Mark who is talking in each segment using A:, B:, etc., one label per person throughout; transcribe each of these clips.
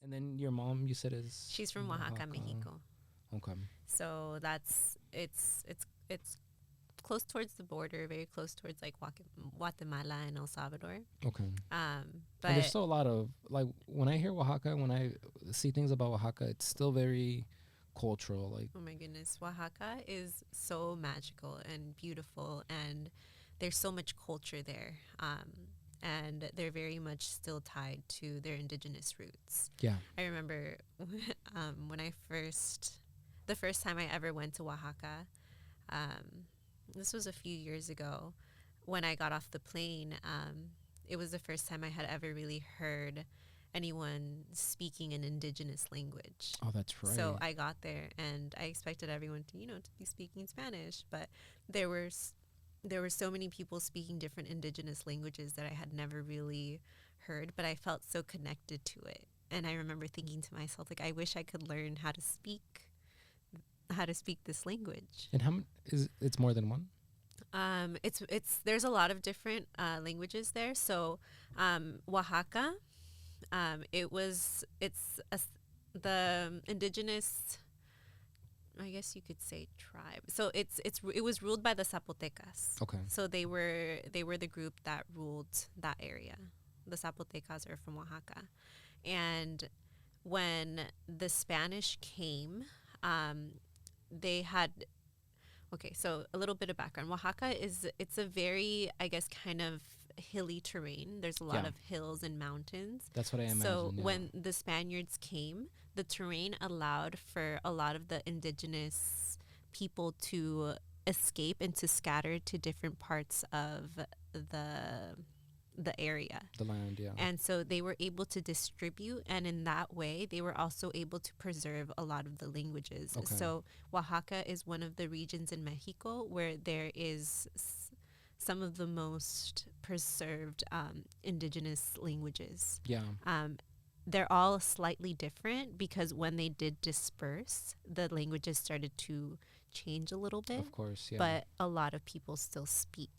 A: And then your mom, you said, is
B: She's from Oaxaca, Mexico.
A: Okay.
B: So it's close towards the border, very close towards like Guatemala and El Salvador.
A: Okay.
B: But
A: and there's still a lot of, like, when I hear Oaxaca, when I see things about Oaxaca, it's still very cultural. Like,
B: oh my goodness, Oaxaca is so magical and beautiful, and there's so much culture there. And they're very much still tied to their indigenous roots.
A: yeah.
B: I remember when the first time I ever went to Oaxaca, this was a few years ago, when I got off the plane, it was the first time I had ever really heard anyone speaking an indigenous language.
A: Oh, that's right.
B: So I got there and I expected everyone to, to be speaking Spanish, but there were so many people speaking different indigenous languages that I had never really heard, but I felt so connected to it. And I remember thinking to myself, like, I wish I could learn how to speak this language.
A: And how many is it's more than one?
B: It's there's a lot of different languages there. So Oaxaca, the indigenous, I guess you could say, tribe. So it was ruled by the Zapotecas.
A: Okay.
B: So they were the group that ruled that area. The Zapotecas are from Oaxaca, and when the Spanish came, they had. Okay, so a little bit of background. Oaxaca it's a very, I guess, kind of hilly terrain. There's a lot of hills and mountains.
A: That's what I imagine.
B: So when the Spaniards came, the terrain allowed for a lot of the indigenous people to escape and to scatter to different parts of the area.
A: The land, yeah.
B: And so they were able to distribute, and in that way they were also able to preserve a lot of the languages.
A: Okay.
B: So Oaxaca is one of the regions in Mexico where there is some of the most preserved indigenous languages.
A: Yeah.
B: They're all slightly different because when they did disperse, the languages started to change a little bit.
A: Of course, yeah.
B: But a lot of people still speak.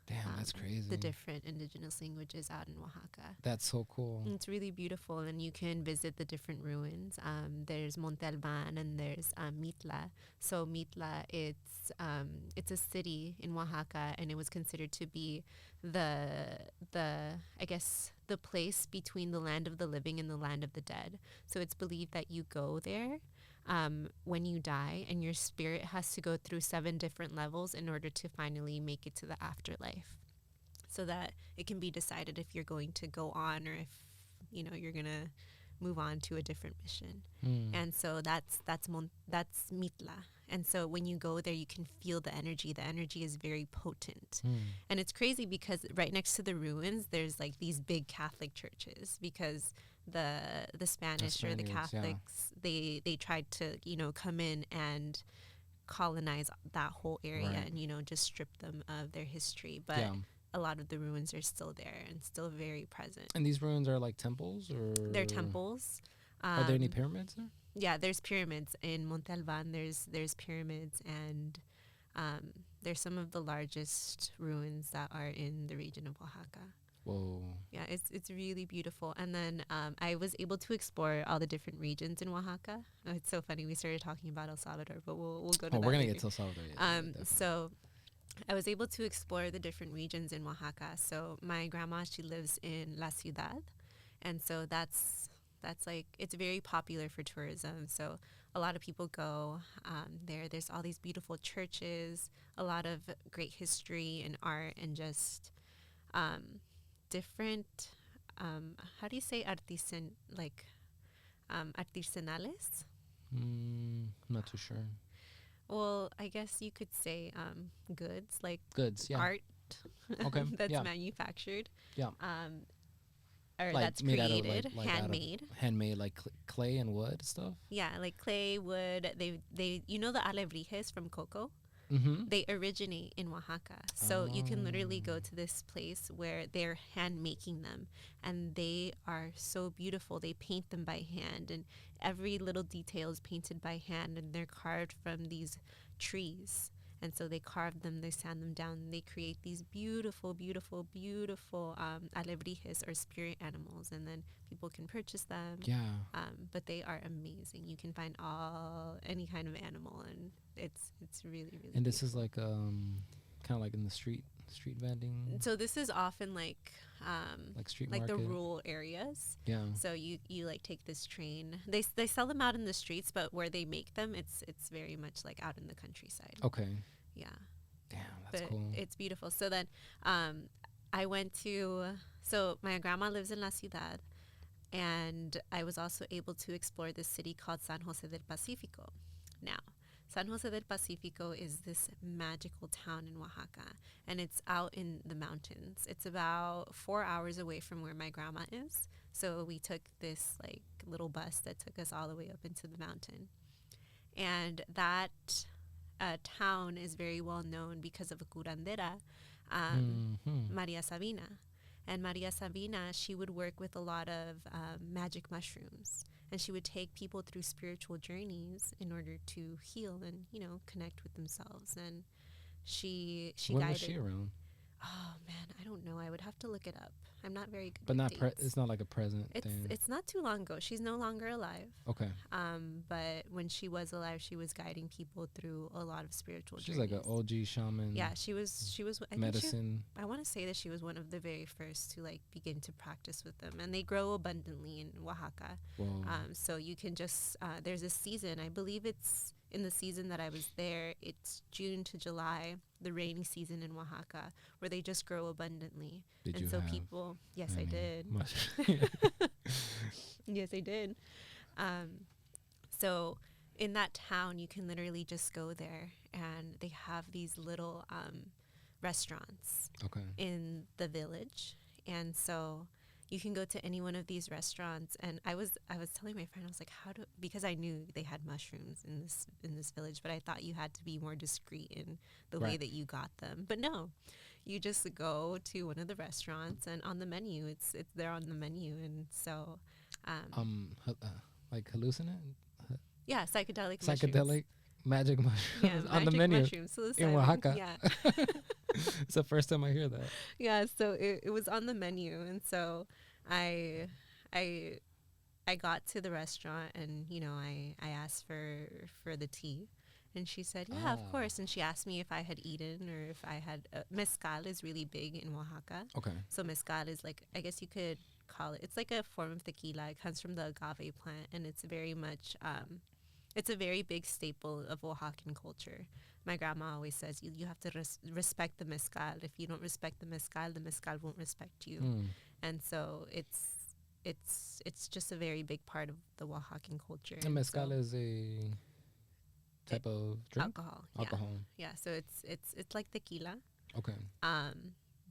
A: Damn, that's crazy.
B: The different indigenous languages out in Oaxaca.
A: That's so cool.
B: It's really beautiful, and you can visit the different ruins. There's Monte Alban and there's Mitla. So Mitla, it's a city in Oaxaca, and it was considered to be the I guess the place between the land of the living and the land of the dead. So it's believed that you go there when you die, and your spirit has to go through 7 different levels in order to finally make it to the afterlife, so that it can be decided if you're going to go on or if you're gonna move on to a different mission. And so that's Mitla. And so when you go there, you can feel the energy. The energy is very potent. And it's crazy because right next to the ruins, there's like these big Catholic churches, because the Spanish or the Catholics, they tried to come in and colonize that whole area, right, and just strip them of their history. But a lot of the ruins are still there and still very present.
A: And these ruins are like temples, or
B: they're temples.
A: Are there any pyramids there?
B: Yeah, there's pyramids in Monte Alban. There's pyramids, and there's some of the largest ruins that are in the region of Oaxaca.
A: Whoa.
B: Yeah, it's really beautiful. And then I was able to explore all the different regions in Oaxaca. Oh, it's so funny. We started talking about El Salvador, but we'll go to that.
A: We're gonna
B: later.
A: get to El Salvador.
B: So I was able to explore the different regions in Oaxaca. So my grandma, she lives in La Ciudad, and so that's like, it's very popular for tourism. So a lot of people go there. There's all these beautiful churches, a lot of great history and art, and just different, how do you say artesanales?
A: Not too sure.
B: Well, I guess you could say goods, like
A: goods, yeah.
B: Art
A: okay.
B: that's
A: yeah.
B: manufactured.
A: Yeah.
B: Or
A: like
B: that's created,
A: like
B: handmade.
A: Handmade, like clay and wood stuff?
B: Yeah, like clay, wood. They the alebrijes from cocoa?
A: Mm-hmm.
B: They originate in Oaxaca. So you can literally go to this place where they're hand making them, and they are so beautiful. They paint them by hand, and every little detail is painted by hand, and they're carved from these trees. And so they carve them, they sand them down, and they create these beautiful, beautiful, beautiful alebrijes or spirit animals. And then people can purchase them.
A: Yeah.
B: But they are amazing. You can find any kind of animal, and it's really, really
A: And this is
B: beautiful.
A: like kind of like in the street vending,
B: So this is often
A: like street
B: like the
A: market.
B: rural areas.
A: Yeah.
B: So you like take this train. They sell them out in the streets, but where they make them, it's very much like out in the countryside.
A: Okay.
B: Yeah,
A: Damn, that's
B: but
A: cool.
B: it's beautiful. So then, I went to. So my grandma lives in La Ciudad, and I was also able to explore this city called San Jose del Pacifico. Now, San Jose del Pacifico is this magical town in Oaxaca, and it's out in the mountains. It's about 4 hours away from where my grandma is. So we took this like little bus that took us all the way up into the mountain. And that town is very well known because of a curandera, Maria Sabina. And Maria Sabina, she would work with a lot of magic mushrooms. And she would take people through spiritual journeys in order to heal and, connect with themselves. And she
A: When
B: guided.
A: was she around?
B: Oh man, I don't know. I would have to look it up. I'm not very good.
A: But
B: with dates.
A: it's not like a present thing.
B: It's not too long ago. She's no longer alive.
A: Okay.
B: But when she was alive, she was guiding people through a lot of spiritual
A: She's
B: journeys.
A: like an OG shaman.
B: Yeah, she was. I
A: medicine.
B: I want to say that she was one of the very first to like begin to practice with them, and they grow abundantly in Oaxaca.
A: Whoa.
B: So you can just there's a season. I believe it's in the season that I was there. It's June to July, the rainy season in Oaxaca, where they just grow abundantly.
A: Did
B: and
A: you
B: so
A: have
B: people, yes, I did. Yes, I did. So in that town, you can literally just go there, and they have these little restaurants
A: Okay.
B: in the village. And so you can go to any one of these restaurants. And I was telling my friend, I was like, because I knew they had mushrooms in this village, but I thought you had to be more discreet in the way that you got them. But no, you just go to one of the restaurants, and on the menu, it's there on the menu. And so
A: like hallucinant,
B: yeah, psychedelic mushrooms.
A: magic mushrooms
B: Yeah,
A: on the
B: magic
A: menu
B: mushrooms,
A: in Oaxaca.
B: Yeah.
A: It's the first time I hear that.
B: Yeah, so it was on the menu, and so I got to the restaurant, and I asked for the tea, and she said, yeah, of course. And she asked me if I had eaten or if I had mezcal is really big in Oaxaca.
A: Okay.
B: So mezcal is like, I guess you could call it, it's like a form of tequila. It comes from the agave plant, and it's very much it's a very big staple of Oaxacan culture. My grandma always says you have to respect the mezcal. If you don't respect the mezcal won't respect you. And so it's just a very big part of the Oaxacan culture.
A: And mezcal is a type of drink?
B: Alcohol. Yeah, so it's like tequila.
A: Okay.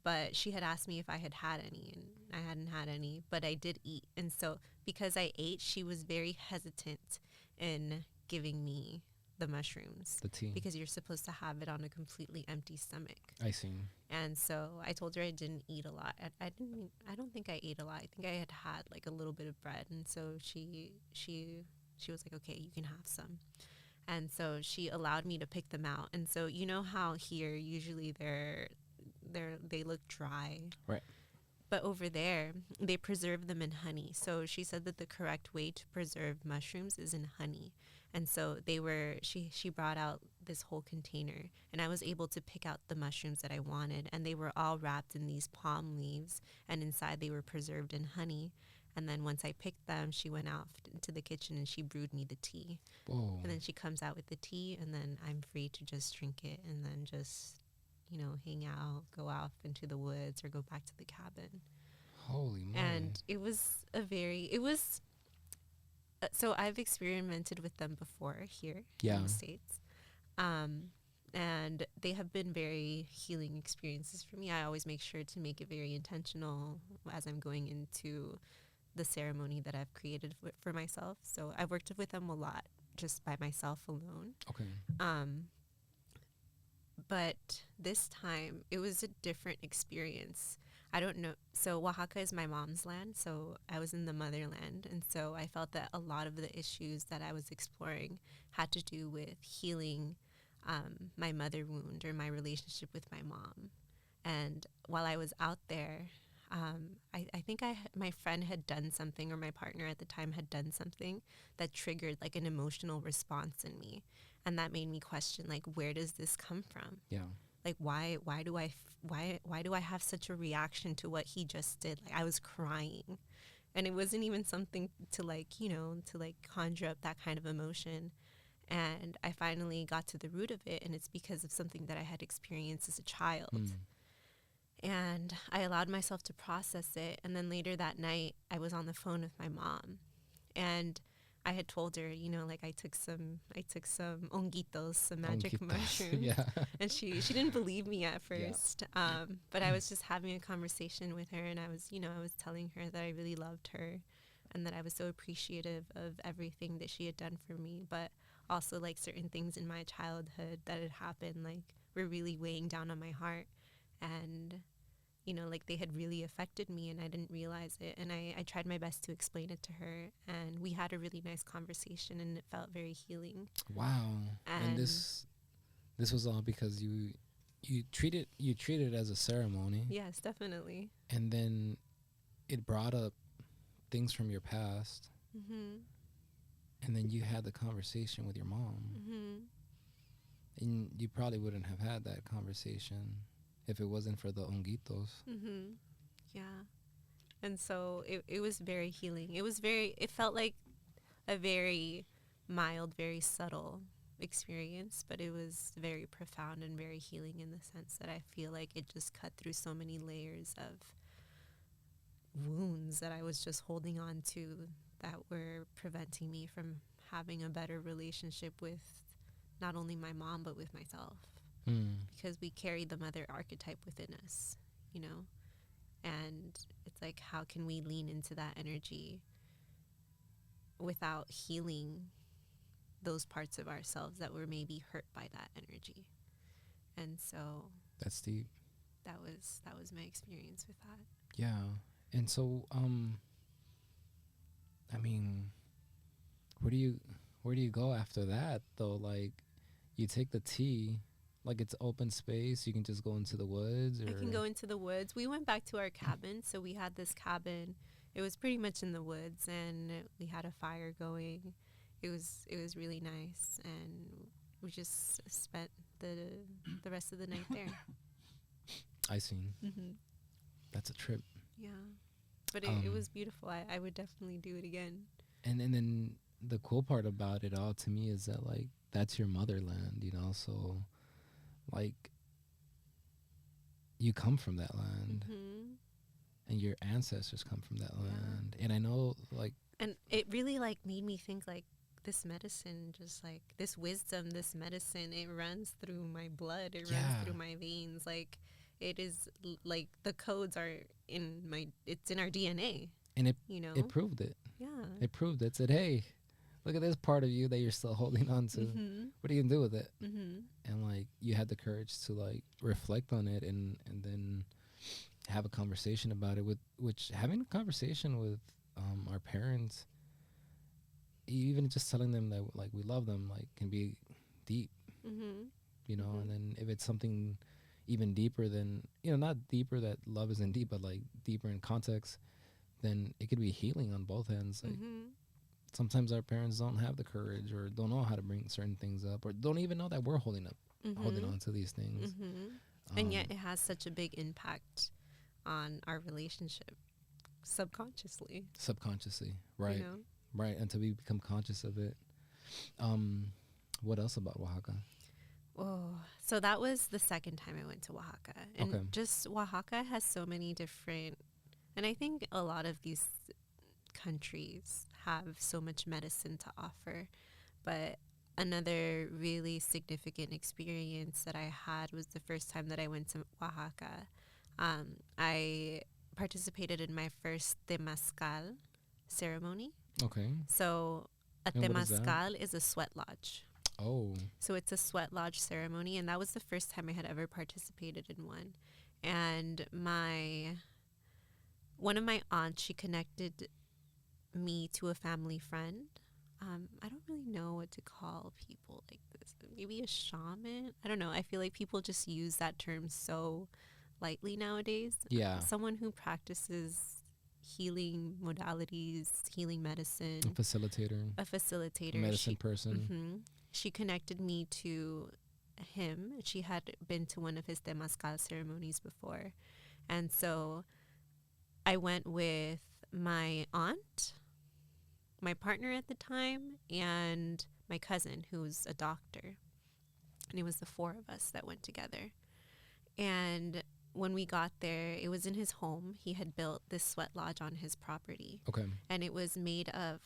B: But she had asked me if I had any, and I hadn't had any, but I did eat. And so because I ate, she was very hesitant in giving me the mushrooms.
A: The tea.
B: Because you're supposed to have it on a completely empty stomach.
A: I see.
B: And so I told her I didn't eat a lot. I don't think I ate a lot. I think I had like a little bit of bread. And so she was like, okay, you can have some. And so she allowed me to pick them out. And so you know how here usually they look dry.
A: Right.
B: But over there, they preserve them in honey. So she said that the correct way to preserve mushrooms is in honey. And so she brought out this whole container, and I was able to pick out the mushrooms that I wanted, and they were all wrapped in these palm leaves, and inside they were preserved in honey. And then once I picked them, she went out into the kitchen and she brewed me the tea.
A: Whoa.
B: And then she comes out with the tea, and then I'm free to just drink it and then just hang out, go off into the woods or go back to the cabin.
A: Holy moly.
B: And so I've experimented with them before here in the States. And they have been very healing experiences for me. I always make sure to make it very intentional as I'm going into the ceremony that I've created for myself. So I've worked with them a lot just by myself alone.
A: Okay.
B: But this time, it was a different experience. I don't know. So Oaxaca is my mom's land, so I was in the motherland. And so I felt that a lot of the issues that I was exploring had to do with healing my mother wound or my relationship with my mom. And while I was out there, I think my friend had done something, or my partner at the time had done something that triggered like an emotional response in me, and that made me question, like, where does this come from?
A: Yeah.
B: Like, why do I have such a reaction to what he just did? Like, I was crying, and it wasn't even something to, like, to like conjure up that kind of emotion. And I finally got to the root of it, and it's because of something that I had experienced as a child.
A: Mm.
B: And I allowed myself to process it. And then later that night, I was on the phone with my mom, and I had told her, like, I took some honguitos, some magic
A: Honguitos.
B: mushrooms.
A: Yeah.
B: And she didn't believe me at first.
A: Yeah.
B: But I was just having a conversation with her, and I was telling her that I really loved her, and that I was so appreciative of everything that she had done for me. But also, like, certain things in my childhood that had happened, like, were really weighing down on my heart. And like, they had really affected me, and I didn't realize it. And I tried my best to explain it to her, and we had a really nice conversation, and it felt very healing.
A: Wow. And this was all because you treat it as a ceremony.
B: Yes, definitely.
A: And then it brought up things from your past.
B: Mm-hmm.
A: And then you had the conversation with your mom.
B: Mm-hmm.
A: And you probably wouldn't have had that conversation if it wasn't for the honguitos.
B: Mm-hmm. Yeah. And so it was very healing. It felt like a very mild, very subtle experience, but it was very profound and very healing, in the sense that I feel like it just cut through so many layers of wounds that I was just holding on to, that were preventing me from having a better relationship with not only my mom, but with myself. Because we carry the mother archetype within us, and it's like, how can we lean into that energy without healing those parts of ourselves that were maybe hurt by that energy? And so
A: that's deep.
B: That was my experience with that.
A: Yeah. And so I mean, where do you go after that though? Like, you take the tea, like, it's open space, you can just go into the woods? Or
B: I can go into the woods. We went back to our cabin. So we had this cabin. It was pretty much in the woods, and we had a fire going. It was really nice, and we just spent the rest of the night there.
A: I see.
B: Mm-hmm.
A: That's a trip.
B: Yeah. But it was beautiful. I would definitely do it again.
A: And then the cool part about it all to me is that, like, that's your motherland, so, like, you come from that land.
B: Mm-hmm.
A: And your ancestors come from that land. And I know, like,
B: and it really, like, made me think, like, this medicine, just like this wisdom, this medicine, it runs through my blood, it runs through my veins. Like, it is like the codes are it's in our DNA.
A: And it proved it.
B: Yeah.
A: It proved it. It said, hey, look at this part of you that you're still holding on to.
B: Mm-hmm.
A: What are you gonna do with it?
B: Mm-hmm.
A: And, like, you had the courage to, like, reflect on it and then have a conversation about it, which having a conversation with our parents, even just telling them that, like, we love them, like, can be deep.
B: Mm-hmm.
A: And then if it's something even deeper than, not deeper that love isn't deep, but, like, deeper in context, then it could be healing on both ends. Like, sometimes our parents don't have the courage, or don't know how to bring certain things up, or don't even know that we're holding on to these things.
B: And yet it has such a big impact on our relationship subconsciously,
A: right? Right, until we become conscious of it. What else about Oaxaca?
B: Oh, so that was the second time I went to Oaxaca. And just Oaxaca has so many different, and I think a lot of these countries have so much medicine to offer. But another really significant experience that I had was the first time that I went to Oaxaca. I participated in my first temazcal ceremony.
A: Okay.
B: So a temazcal is a sweat lodge.
A: Oh.
B: So it's a sweat lodge ceremony, and that was the first time I had ever participated in one. And one of my aunts, she connected me to a family friend I don't really know what to call people like this. Maybe a shaman. I don't know. I feel like people just use that term so lightly nowadays.
A: Yeah.
B: Someone who practices healing modalities, healing medicine,
A: A facilitator.
B: a facilitator.
A: A medicine person.
B: Mm-hmm. She connected me to him. She had been to one of his temazcal ceremonies before. And so I went with my aunt, my partner at the time, and my cousin, who's a doctor. And it was the four of us that went together. And when we got there, it was in his home. He had built this sweat lodge on his property.
A: Okay.
B: And it was made of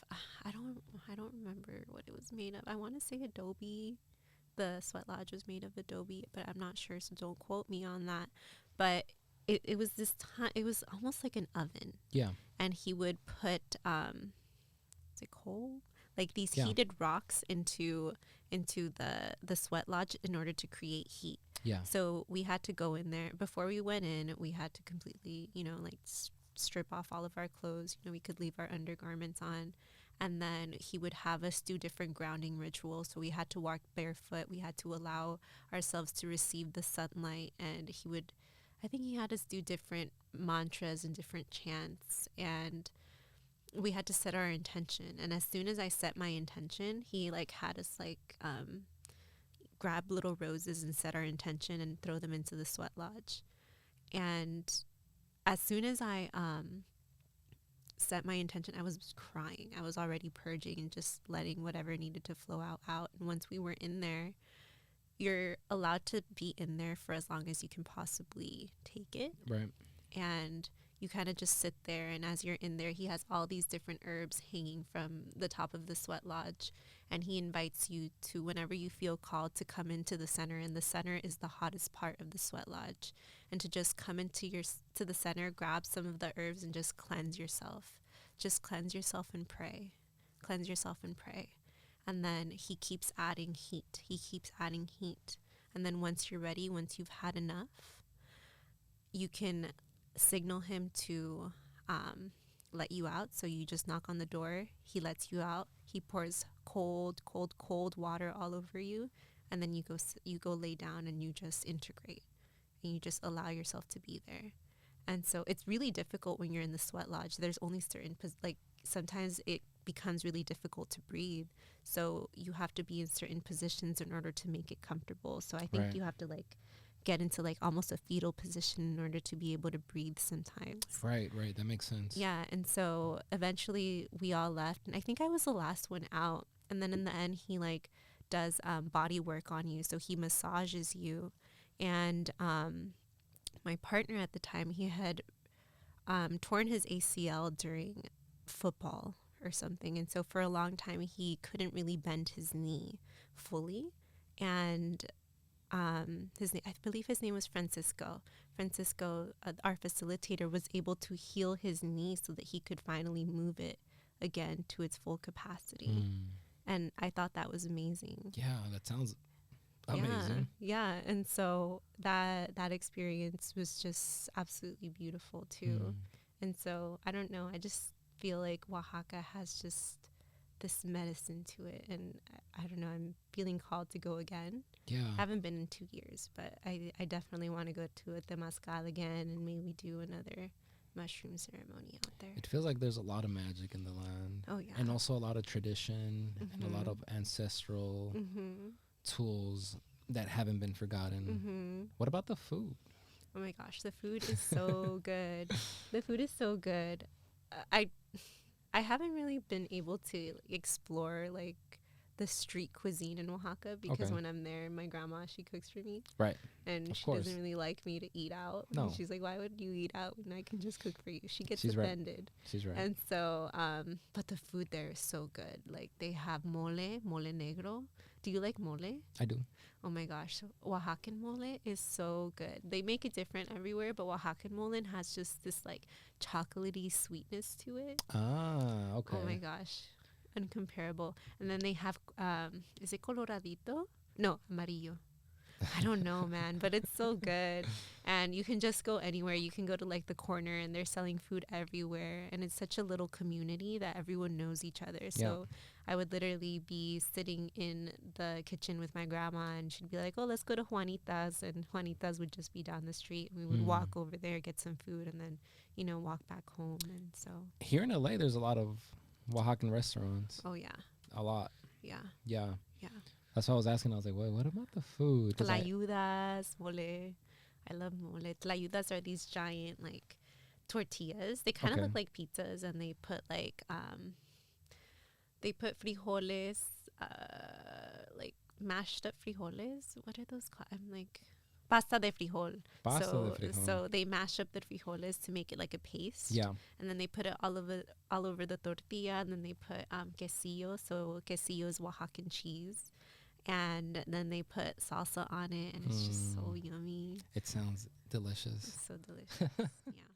B: I don't remember what it was made of. I want to say adobe. The sweat lodge was made of adobe, but I'm not sure, so don't quote me on that. But it was this time. It was almost like an oven.
A: Yeah.
B: And he would put is it coal? Like these
A: Yeah.
B: heated rocks into the sweat lodge in order to create heat.
A: Yeah.
B: So we had to go in there. Before we went in, we had to completely, like strip off all of our clothes. We could leave our undergarments on. And then he would have us do different grounding rituals. So we had to walk barefoot. We had to allow ourselves to receive the sunlight. And I think he had us do different mantras and different chants. And we had to set our intention. And as soon as I set my intention, he had us grab little roses and set our intention and throw them into the sweat lodge. And as soon as I set my intention, I was crying. I was already purging and just letting whatever needed to flow out. And once we were in there, you're allowed to be in there for as long as you can possibly take it.
A: Right.
B: And you kind of just sit there, and as you're in there, he has all these different herbs hanging from the top of the sweat lodge, and he invites you to, whenever you feel called, to come into the center, and the center is the hottest part of the sweat lodge, and to just come into to the center, grab some of the herbs, and just cleanse yourself. Just cleanse yourself and pray. Cleanse yourself and pray. And then he keeps adding heat. He keeps adding heat. And then once you're ready, once you've had enough, you can signal him to let you out. So you just knock on the door. He lets you out. He pours cold water all over you. And then you go lay down and you just integrate. And you just allow yourself to be there. And so it's really difficult when you're in the sweat lodge. There's only certain, sometimes it becomes really difficult to breathe. So you have to be in certain positions in order to make it comfortable. So I think you have to get into almost a fetal position in order to be able to breathe sometimes.
A: Right. That makes sense.
B: Yeah. And so eventually we all left, and I think I was the last one out. And then in the end, he does body work on you. So he massages you. And my partner at the time, he had torn his ACL during football or something. And so for a long time, he couldn't really bend his knee fully. And I believe his name was Francisco. Francisco, our facilitator, was able to heal his knee so that he could finally move it again to its full capacity. And I thought that was amazing.
A: Yeah, that sounds amazing.
B: Yeah. And so that experience was just absolutely beautiful too. And so I don't know, I just feel like Oaxaca has just this medicine to it, and I don't know, I'm feeling called to go again.
A: Yeah.
B: I haven't been in 2 years, but I definitely want to go to a temazcal again and maybe do another mushroom ceremony out there.
A: It feels like there's a lot of magic in the land.
B: Oh yeah.
A: And also a lot of tradition and a lot of ancestral tools that haven't been forgotten. What about the food?
B: Oh my gosh, the food is so good. The food is so good. I haven't really been able to explore the street cuisine in Oaxaca because when I'm there, my grandma, she cooks for me.
A: Right.
B: And
A: of
B: she
A: course.
B: doesn't really like me to eat out.
A: No.
B: And she's like, why would you eat out when I can just cook for you? She gets
A: She's
B: offended.
A: Right. She's right.
B: And so, but the food there is so good. They have mole negro. Do you like mole?
A: I do.
B: Oh my gosh. Oaxacan mole is so good. They make it different everywhere, but Oaxacan mole has just this chocolatey sweetness to it.
A: Ah, okay.
B: Oh my gosh. Uncomparable. And then they have, is it coloradito? No, amarillo. I don't know, man, but it's so good. And you can just go anywhere. You can go to like the corner and they're selling food everywhere. And it's such a little community that everyone knows each other. So I would literally be sitting in the kitchen with my grandma and she'd be like, oh, let's go to Juanita's. And Juanita's would just be down the street. And we would walk over there, get some food, and then, you know, walk back home. And so
A: Here in LA, there's a lot of Oaxacan restaurants.
B: oh, yeah.
A: A lot.
B: Yeah.
A: Yeah.
B: Yeah.
A: That's what I was asking. I was like, what about the food?
B: Tlayudas, mole. I love mole. Tlayudas are these giant like tortillas. They kind of look like pizzas, and they put like frijoles, like mashed up frijoles. What are those called? I'm like pasta de frijol. So they mash up the frijoles to make it like a paste.
A: Yeah.
B: And then they put it all over the tortilla, and then they put quesillo. So quesillo is Oaxacan cheese. And then they put salsa on it, and it's just so yummy.
A: It sounds delicious.
B: It's so delicious. Yeah.